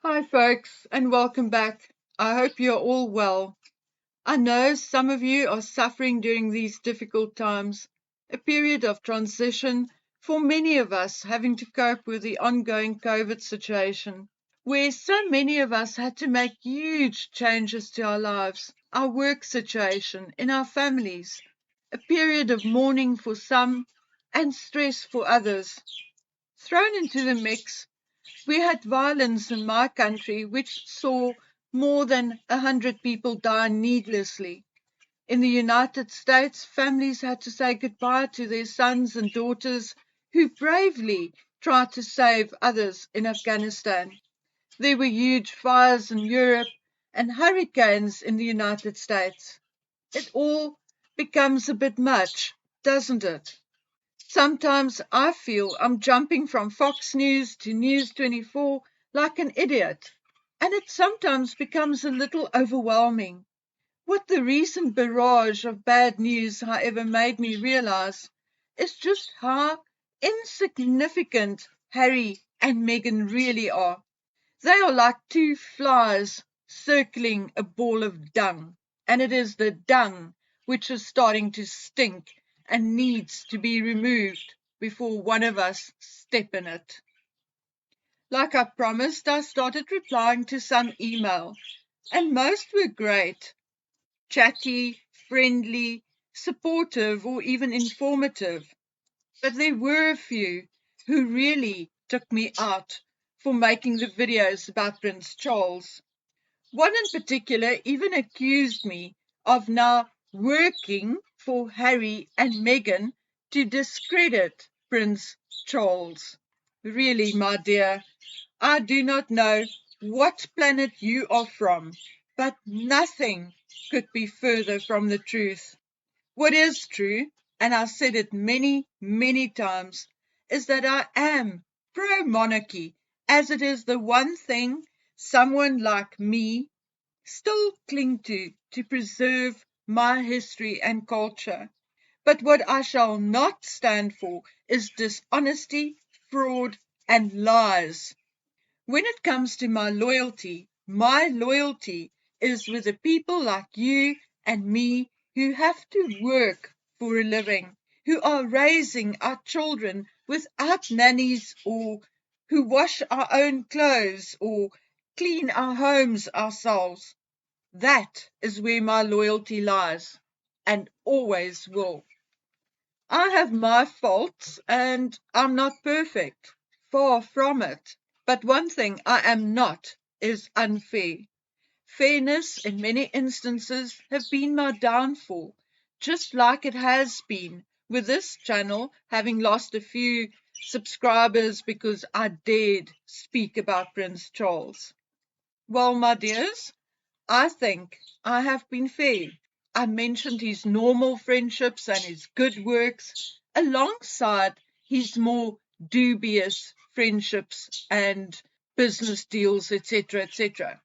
Hi, folks, and welcome back. I hope you're all well. I know some of you are suffering during these difficult times, a period of transition for many of us having to cope with the ongoing COVID situation, where so many of us had to make huge changes to our lives, our work situation, in our families, a period of mourning for some and stress for others. Thrown into the mix, we had violence in my country, which saw more than 100 people die needlessly. In the United States, families had to say goodbye to their sons and daughters who bravely tried to save others in Afghanistan. There were huge fires in Europe and hurricanes in the United States. It all becomes a bit much, doesn't it? Sometimes I feel I'm jumping from Fox News to News 24 like an idiot, and it sometimes becomes a little overwhelming. What the recent barrage of bad news, however, made me realize is just how insignificant Harry and Meghan really are. They are like two flies circling a ball of dung, and it is the dung which is starting to stink and needs to be removed before one of us step in it. Like I promised, I started replying to some email, and most were great, chatty, friendly, supportive, or even informative. But there were a few who really took me out for making the videos about Prince Charles. One in particular even accused me of now working for Harry and Meghan to discredit Prince Charles. Really, my dear, I do not know what planet you are from, but nothing could be further from the truth. What is true, and I've said it many, many times, is that I am pro-monarchy, as it is the one thing someone like me still cling to preserve my history and culture. But what I shall not stand for is dishonesty, fraud, and lies. When it comes to my loyalty is with the people like you and me who have to work for a living, who are raising our children without nannies, or who wash our own clothes or clean our homes ourselves. That is where my loyalty lies, and always will. I have my faults, and I'm not perfect. Far from it. But one thing I am not is unfair. Fairness, in many instances, have been my downfall, just like it has been with this channel having lost a few subscribers because I dared speak about Prince Charles. Well, my dears, I think I have been fair. I mentioned his normal friendships and his good works alongside his more dubious friendships and business deals, etc., etc.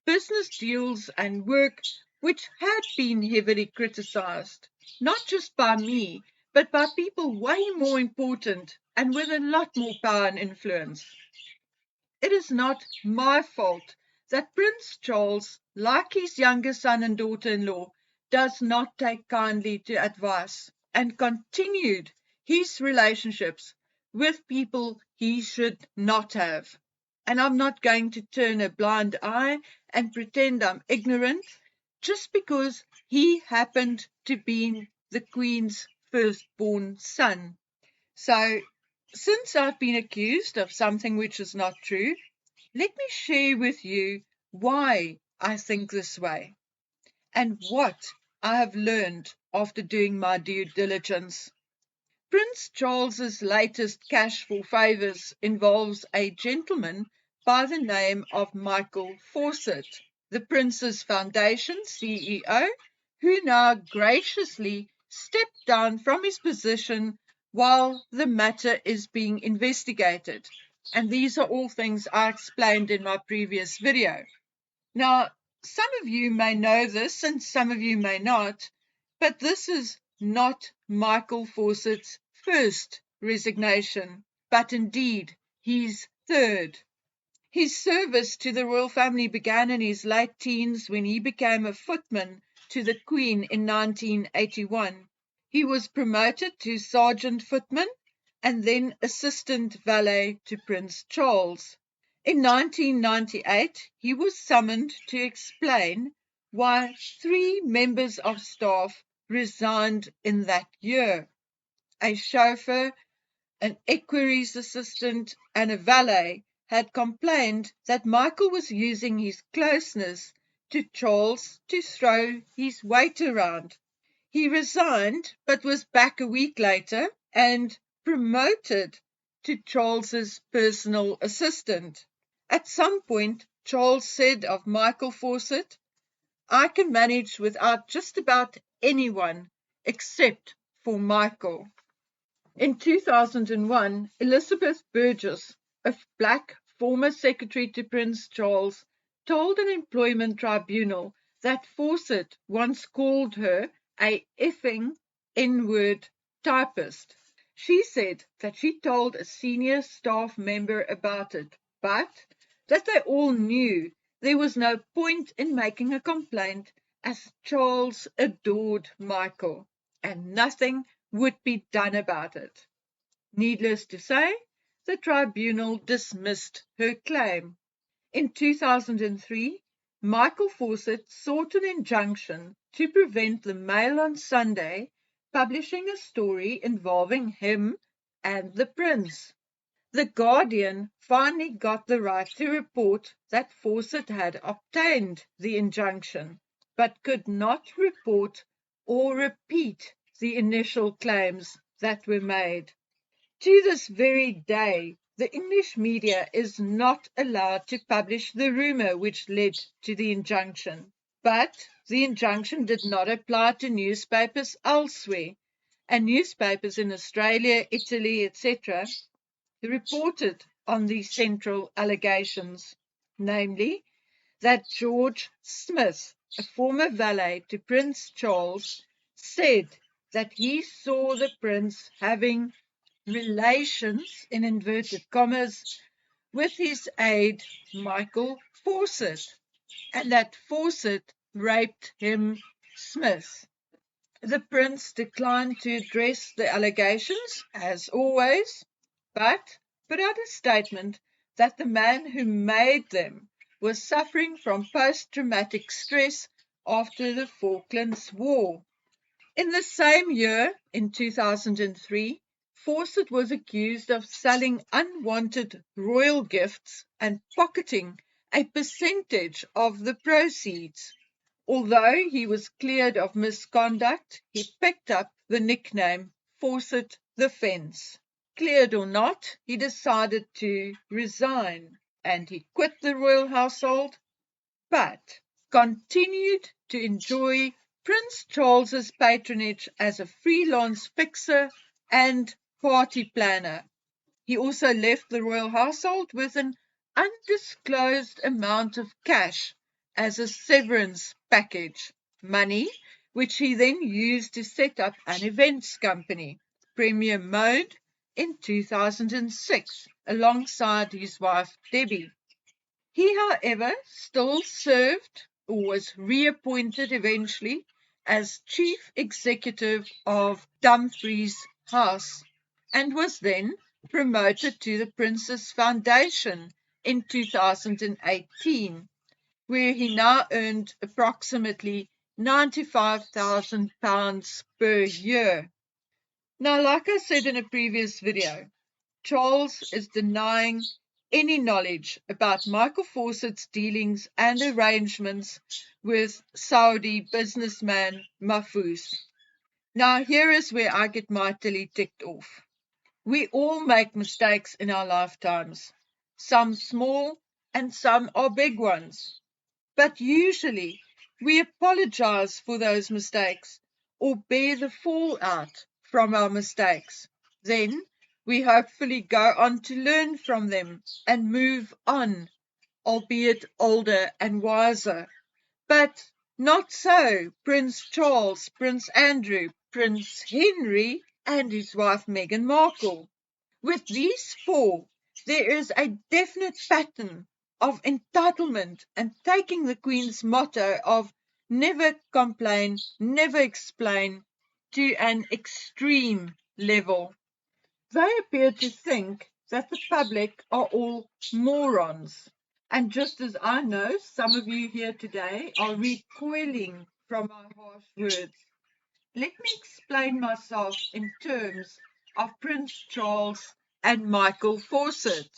Business deals and work which had been heavily criticized, not just by me, but by people way more important and with a lot more power and influence. It is not my fault that Prince Charles, like his younger son and daughter-in-law, does not take kindly to advice and continued his relationships with people he should not have. And I'm not going to turn a blind eye and pretend I'm ignorant just because he happened to be the Queen's firstborn son. So, since I've been accused of something which is not true, let me share with you why I think this way and what I have learned after doing my due diligence. Prince Charles's latest cash for favours involves a gentleman by the name of Michael Fawcett, the Prince's Foundation CEO, who now graciously stepped down from his position while the matter is being investigated. And these are all things I explained in my previous video. Now, some of you may know this and some of you may not, but this is not Michael Fawcett's first resignation, but indeed his third. His service to the royal family began in his late teens when he became a footman to the Queen in 1981. He was promoted to sergeant footman and then assistant valet to Prince Charles. In 1998, he was summoned to explain why 3 members of staff resigned in that year: a chauffeur, an equerry's assistant, and a valet had complained that Michael was using his closeness to Charles to throw his weight around. He resigned, but was back a week later and promoted to Charles's personal assistant. At some point, Charles said of Michael Fawcett, "I can manage without just about anyone except for Michael." In 2001, Elizabeth Burgess, a black former secretary to Prince Charles, told an employment tribunal that Fawcett once called her a effing N-word typist. She said that she told a senior staff member about it, but that they all knew there was no point in making a complaint as Charles adored Michael and nothing would be done about it. Needless to say, the tribunal dismissed her claim. In 2003, Michael Fawcett sought an injunction to prevent the Mail on Sunday publishing a story involving him and the prince. The Guardian finally got the right to report that Fawcett had obtained the injunction, but could not report or repeat the initial claims that were made. To this very day, the English media is not allowed to publish the rumor which led to the injunction. But the injunction did not apply to newspapers elsewhere, and newspapers in Australia, Italy, etc. reported on the central allegations, namely that George Smith, a former valet to Prince Charles, said that he saw the prince having relations, in inverted commas, with his aide Michael Fawcett, and that Fawcett raped him, Smith. The prince declined to address the allegations, as always, but put out a statement that the man who made them was suffering from post-traumatic stress after the Falklands War. In the same year, in 2003, Fawcett was accused of selling unwanted royal gifts and pocketing a percentage of the proceeds. Although he was cleared of misconduct, he picked up the nickname Fawcett the Fence. Cleared or not, he decided to resign, and he quit the royal household, but continued to enjoy Prince Charles's patronage as a freelance fixer and party planner. He also left the royal household with an undisclosed amount of cash as a severance package, money which he then used to set up an events company, Premier Mode, in 2006, alongside his wife Debbie. He, however, still served, or was reappointed eventually, as chief executive of Dumfries House, and was then promoted to the Princess Foundation in 2018, where he now earned approximately £95,000 per year. Now, like I said in a previous video, Charles is denying any knowledge about Michael Fawcett's dealings and arrangements with Saudi businessman Mahfouz. Now, here is where I get mightily ticked off. We all make mistakes in our lifetimes, some small and some are big ones. But usually we apologize for those mistakes or bear the fallout from our mistakes. Then we hopefully go on to learn from them and move on, albeit older and wiser. But not so Prince Charles, Prince Andrew, Prince Henry, and his wife Meghan Markle. With these 4, there is a definite pattern of entitlement and taking the Queen's motto of never complain, never explain to an extreme level. They appear to think that the public are all morons. And just as I know some of you here today are recoiling from my harsh words, let me explain myself in terms of Prince Charles and Michael Fawcett.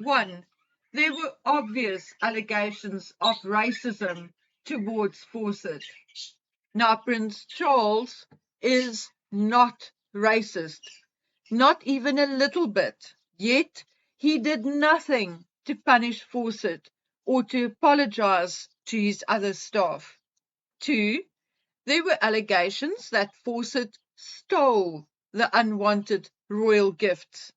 1. There were obvious allegations of racism towards Fawcett. Now, Prince Charles is not racist, not even a little bit, yet he did nothing to punish Fawcett or to apologize to his other staff. 2. There were allegations that Fawcett stole the unwanted royal gifts,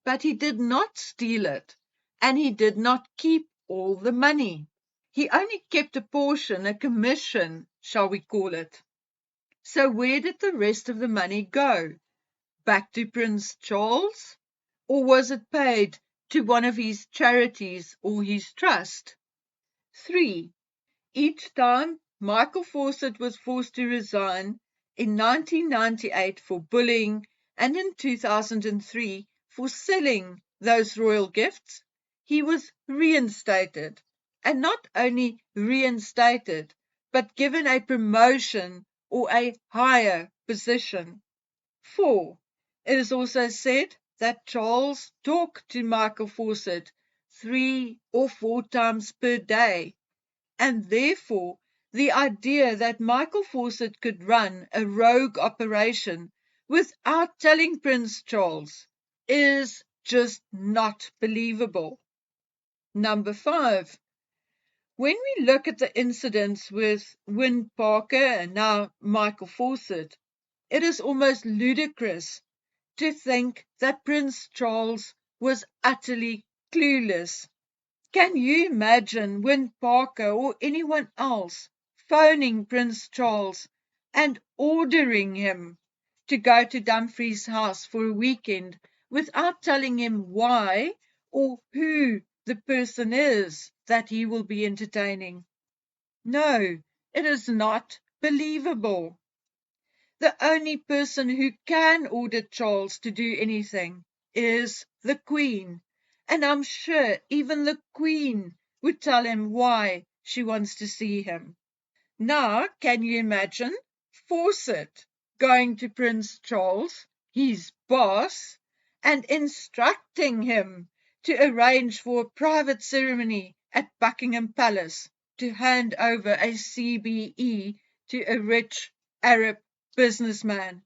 but he did not steal it, and he did not keep all the money. He only kept a portion, a commission, shall we call it. So where did the rest of the money go? Back to Prince Charles? Or was it paid to one of his charities or his trust? 3. Each time Michael Fawcett was forced to resign in 1998 for bullying and in 2003 for selling those royal gifts, he was reinstated. And not only reinstated, but given a promotion or a higher position. 4. It is also said that Charles talked to Michael Fawcett 3 or 4 times per day, and therefore the idea that Michael Fawcett could run a rogue operation without telling Prince Charles is just not believable. Number 5. When we look at the incidents with Win Parker and now Michael Fawcett, it is almost ludicrous to think that Prince Charles was utterly clueless. Can you imagine Win Parker or anyone else phoning Prince Charles and ordering him to go to Dumfries' house for a weekend without telling him why or who the person is that he will be entertaining? No, it is not believable. The only person who can order Charles to do anything is the Queen. And I'm sure even the Queen would tell him why she wants to see him. Now, can you imagine Fawcett going to Prince Charles, his boss, and instructing him to arrange for a private ceremony at Buckingham Palace to hand over a CBE to a rich Arab businessman?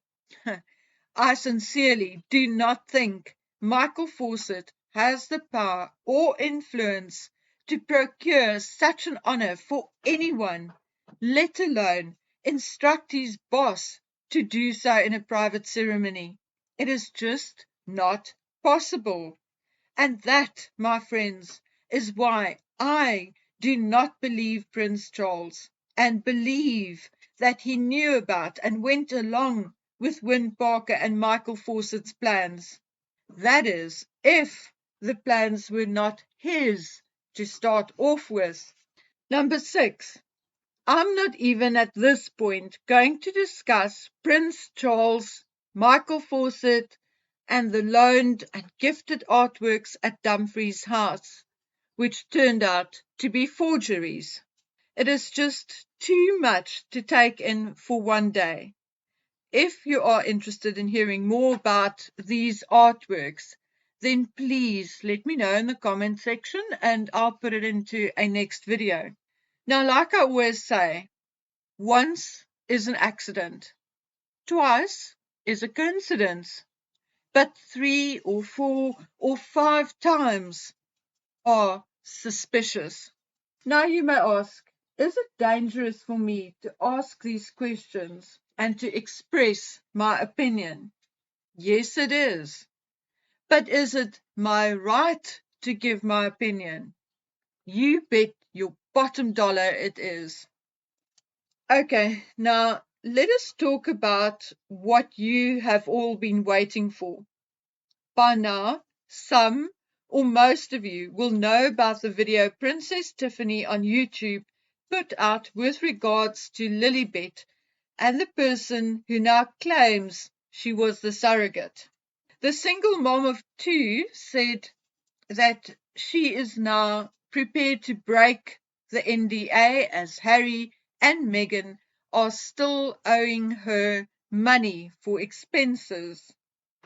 I sincerely do not think Michael Fawcett has the power or influence to procure such an honor for anyone, let alone instruct his boss to do so in a private ceremony. It is just not possible. And that, my friends, is why I do not believe Prince Charles and believe that he knew about and went along with Win Parker and Michael Fawcett's plans. That is, if the plans were not his to start off with. Number 6. I'm not even at this point going to discuss Prince Charles, Michael Fawcett, and the loaned and gifted artworks at Dumfries' house, which turned out to be forgeries. It is just too much to take in for one day. If you are interested in hearing more about these artworks, then please let me know in the comment section and I'll put it into a next video. Now, like I always say, once is an accident, twice is a coincidence, but 3 or 4 or 5 times are suspicious. Now you may ask, is it dangerous for me to ask these questions and to express my opinion? Yes, it is. But is it my right to give my opinion? You bet your bottom dollar it is. Okay, now let us talk about what you have all been waiting for. By now, some or most of you will know about the video Princess Tiffany on YouTube put out with regards to Lilibet and the person who now claims she was the surrogate. The single mom of two said that she is now prepared to break the NDA as Harry and Meghan are still owing her money for expenses.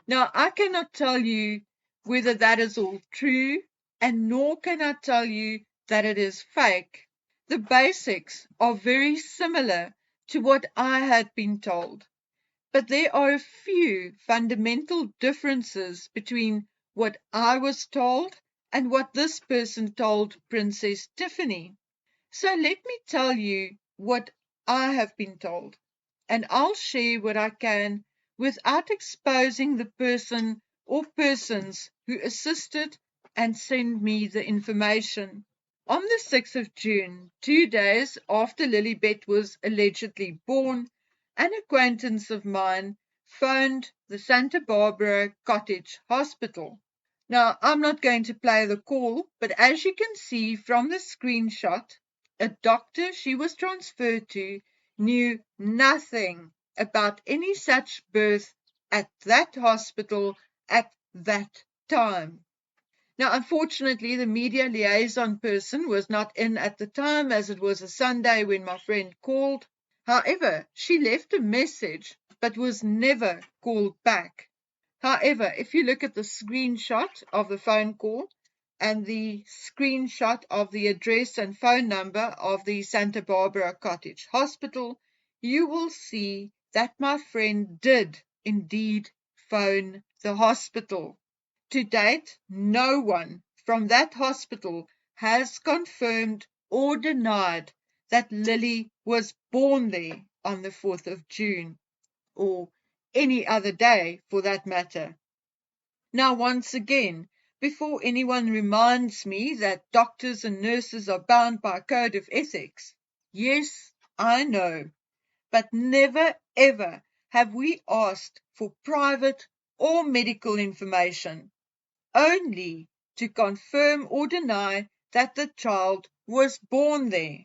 Now, I cannot tell you whether that is all true, and nor can I tell you that it is fake. The basics are very similar to what I had been told. But there are a few fundamental differences between what I was told and what this person told Princess Tiffany. So let me tell you what I have been told, and I'll share what I can without exposing the person or persons who assisted and sent me the information. On the 6th of June, 2 days after Lilibet was allegedly born, an acquaintance of mine phoned the Santa Barbara Cottage Hospital. Now, I'm not going to play the call, but as you can see from the screenshot, a doctor she was transferred to knew nothing about any such birth at that hospital at that time. Now, unfortunately, the media liaison person was not in at the time, as it was a Sunday when my friend called. However, she left a message but was never called back. However, if you look at the screenshot of the phone call and the screenshot of the address and phone number of the Santa Barbara Cottage Hospital, you will see that my friend did indeed phone the hospital. To date, no one from that hospital has confirmed or denied that Lily was born there on the 4th of June, or any other day for that matter. Now, once again, before anyone reminds me that doctors and nurses are bound by a code of ethics, yes, I know, but never ever have we asked for private or medical information, only to confirm or deny that the child was born there.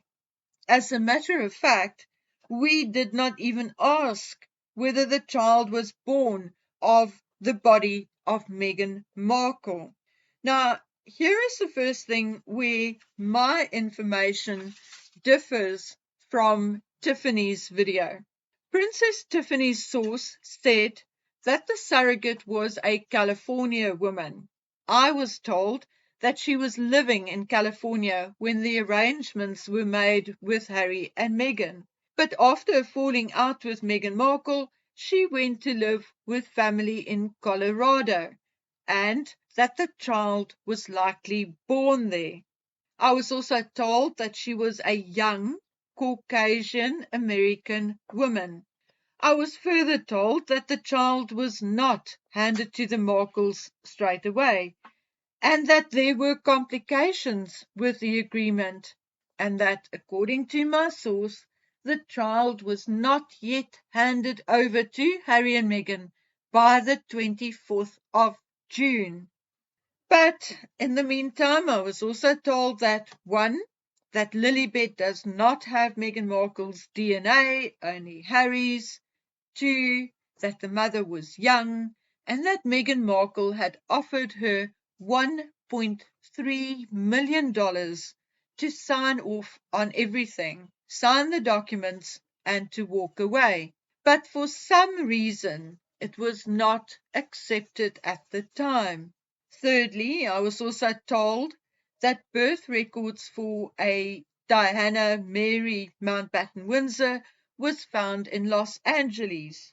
As a matter of fact, we did not even ask whether the child was born of the body of Meghan Markle. Now, here is the first thing where my information differs from Tiffany's video. Princess Tiffany's source said that the surrogate was a California woman. I was told that she was living in California when the arrangements were made with Harry and Meghan. But after falling out with Meghan Markle, she went to live with family in Colorado, and that the child was likely born there. I was also told that she was a young Caucasian American woman. I was further told that the child was not handed to the Markles straight away, and that there were complications with the agreement, and that, according to my source, the child was not yet handed over to Harry and Meghan by the 24th of June. But in the meantime, I was also told that, one, that Lilibet does not have Meghan Markle's DNA, only Harry's; two, that the mother was young, and that Meghan Markle had offered her $1.3 million to sign off on everything, sign the documents, and to walk away. But for some reason, it was not accepted at the time. Thirdly, I was also told that birth records for a Diana Mary Mountbatten Windsor was found in Los Angeles.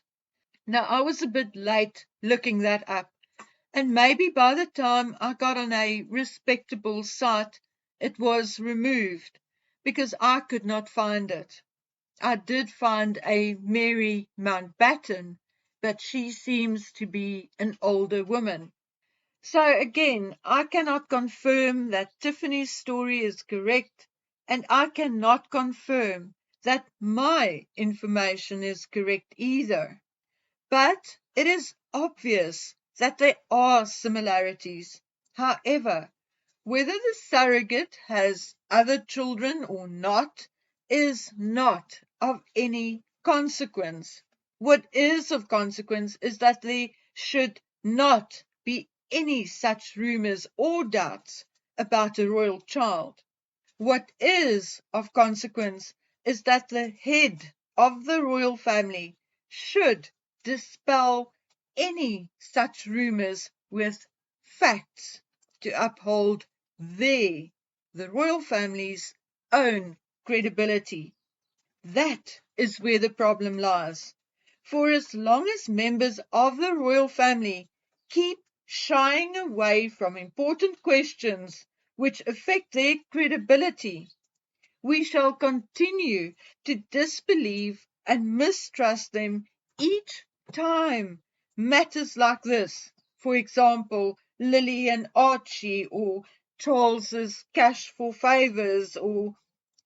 Now, I was a bit late looking that up, and maybe by the time I got on a respectable site, it was removed because I could not find it. I did find a Mary Mountbatten, but she seems to be an older woman. So again, I cannot confirm that Tiffany's story is correct, and I cannot confirm that my information is correct either. But it is obvious that there are similarities, However, whether the surrogate has other children or not is not of any consequence. What is of consequence is that there should not be any such rumors or doubts about a royal child. What is of consequence is that the head of the royal family should dispel any such rumors with facts to uphold the royal family's own credibility. That is where the problem lies. For as long as members of the royal family keep shying away from important questions which affect their credibility, we shall continue to disbelieve and mistrust them each time matters like this, for example, Lily and Archie, or Charles's cash for favors, or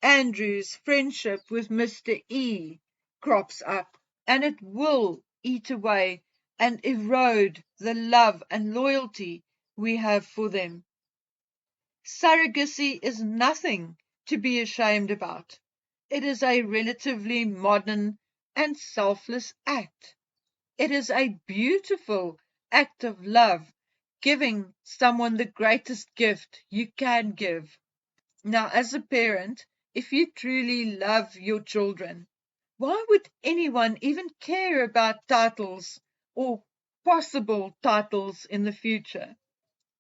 Andrew's friendship with Mr. E, crops up, and it will eat away and erode the love and loyalty we have for them. Surrogacy is nothing to be ashamed about. It is a relatively modern and selfless act. It is a beautiful act of love, giving someone the greatest gift you can give. Now, as a parent, if you truly love your children, why would anyone even care about titles or possible titles in the future?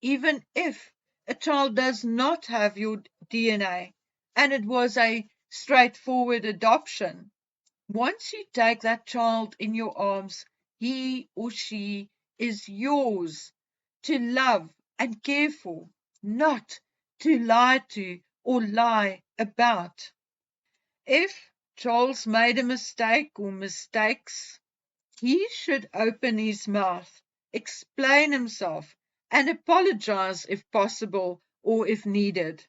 Even if a child does not have your DNA and it was a straightforward adoption, once you take that child in your arms, he or she is yours to love and care for, not to lie to or lie about. If Charles made a mistake or mistakes, he should open his mouth, explain himself, and apologize if possible or if needed.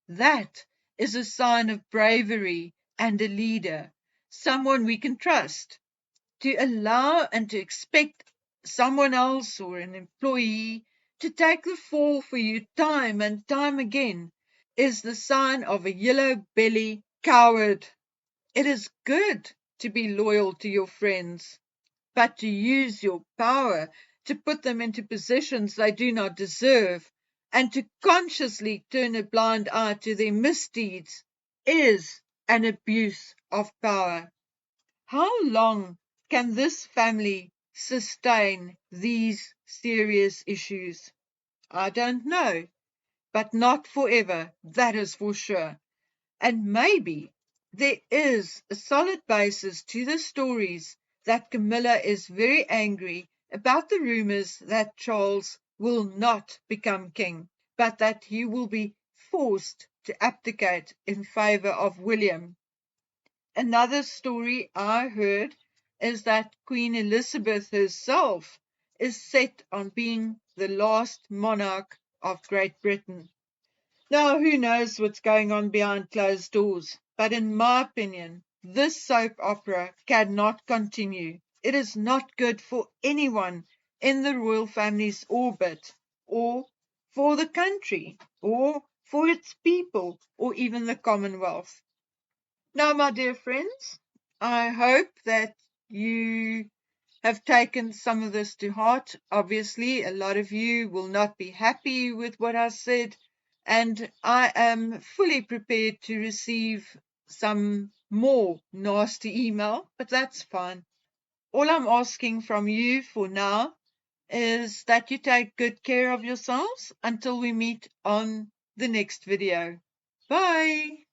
That is a sign of bravery and a leader, someone we can trust. To allow and to expect someone else or an employee to take the fall for you time and time again is the sign of a yellow belly coward. It is good to be loyal to your friends, but to use your power to put them into positions they do not deserve and to consciously turn a blind eye to their misdeeds is an abuse of power. How long can this family sustain these serious issues? I don't know, but not forever, that is for sure. And maybe there is a solid basis to the stories that Camilla is very angry about the rumors that Charles will not become king, but that he will be forced to abdicate in favor of William. Another story I heard is that Queen Elizabeth herself is set on being the last monarch of Great Britain. Now, who knows what's going on behind closed doors? But in my opinion, this soap opera cannot continue. It is not good for anyone in the royal family's orbit, or for the country, or for its people, or even the Commonwealth. Now, my dear friends, I hope that you have taken some of this to heart. Obviously, a lot of you will not be happy with what I said, and I am fully prepared to receive some more nasty email, but that's fine. All I'm asking from you for now is that you take good care of yourselves until we meet on the next video. Bye!